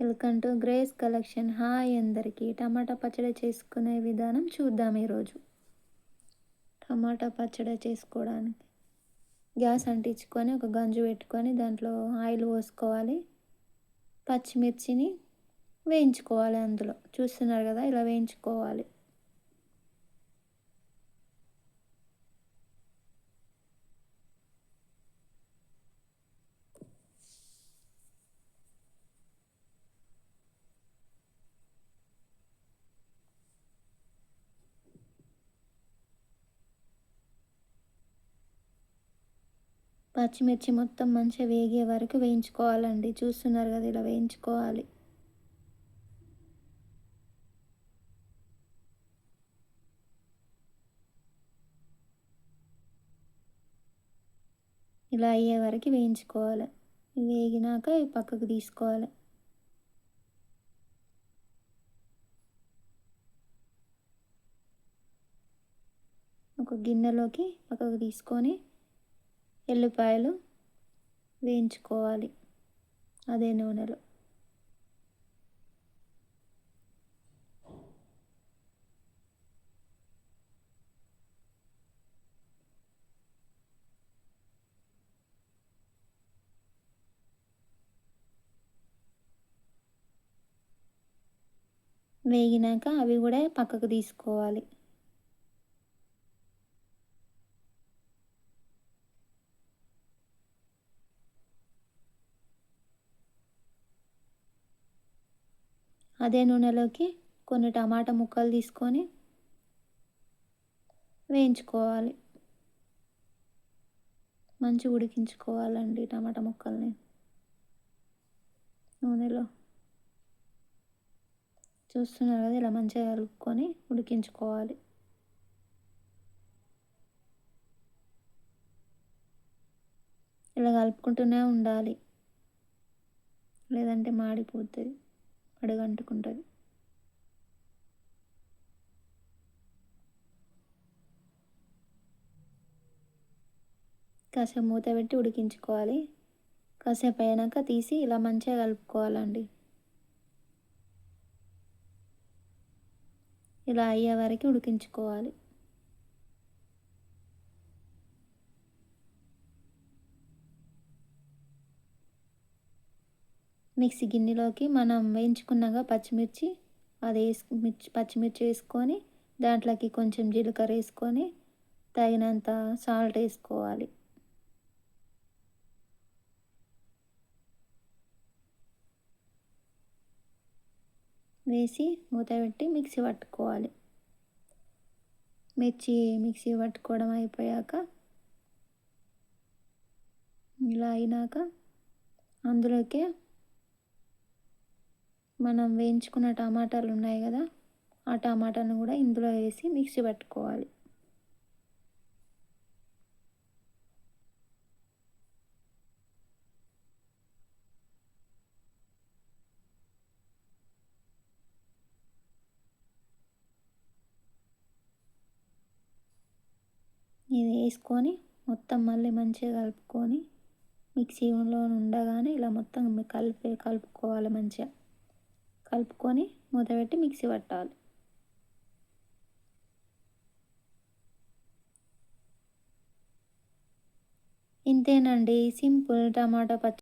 Welcome to grace collection. Hi అందరికీ. టమాటా పచ్చడి చేసుకునే విధానం చూద్దాం ఈరోజు. టమాటా పచ్చడి చేసుకోవడానికి గ్యాస్ అంటించుకొని ఒక గంజు పెట్టుకొని దాంట్లో ఆయిల్ పోసుకోవాలి. పచ్చిమిర్చిని వేయించుకోవాలి. అందులో చూస్తున్నారు కదా, ఇలా వేయించుకోవాలి. పచ్చిమిర్చి మొత్తం మంచిగా వేగే వరకు వేయించుకోవాలండి. చూస్తున్నారు కదా, ఇలా వేయించుకోవాలి. ఇలా అయ్యే వరకు వేయించుకోవాలి. వేగినాక ఈ పక్కకు తీసుకోవాలి. ఒక గిన్నెలోకి పక్కకు తీసుకొని ఎల్లిపాయలు వేయించుకోవాలి అదే నూనెలో. వేగినాక అవి కూడా పక్కకు తీసుకోవాలి. అదే నూనెలోకి కొన్ని టమాటా ముక్కలు తీసుకొని వేయించుకోవాలి. మంచిగా ఉడికించుకోవాలండి టమాటా ముక్కల్ని నూనెలో. చూస్తున్నారు కదా, ఇలా మంచిగా కలుపుకొని ఉడికించుకోవాలి. ఇలా కలుపుకుంటూనే ఉండాలి, లేదంటే మాడిపోతుంది, అడుగంటుకుంటుంది. కాసేపు మూత పెట్టి ఉడికించుకోవాలి. కాసేపు అయినాక తీసి ఇలా మంచిగా కలుపుకోవాలండి. ఇలా అయ్యే వరకు ఉడికించుకోవాలి. మిక్సీ గిన్నెలోకి మనం వేయించుకున్నాక పచ్చిమిర్చి అది పచ్చిమిర్చి వేసుకొని దాంట్లోకి కొంచెం జీలకర్ర వేసుకొని తగినంత సాల్ట్ వేసుకోవాలి. వేసి మూత పెట్టి మిక్సీ పట్టుకోవాలి. మిక్సీ పట్టుకోవడం అయిపోయాక ఇలా అయినాక అందులోకే మనం వేయించుకున్న టమాటాలు ఉన్నాయి కదా, ఆ టమాటాను కూడా ఇందులో వేసి మిక్సీ పట్టుకోవాలి. ఇది వేసుకొని మొత్తం మళ్ళీ మంచిగా కలుపుకొని మిక్సీలో ఉండగానే ఇలా మొత్తం కలుపుకోవాలి. మంచిగా కలుపుకొని మూత పెట్టి మిక్సీ పట్టాలి. ఇంతేనండి, సింపుల్ టమాటా పచ్చడి.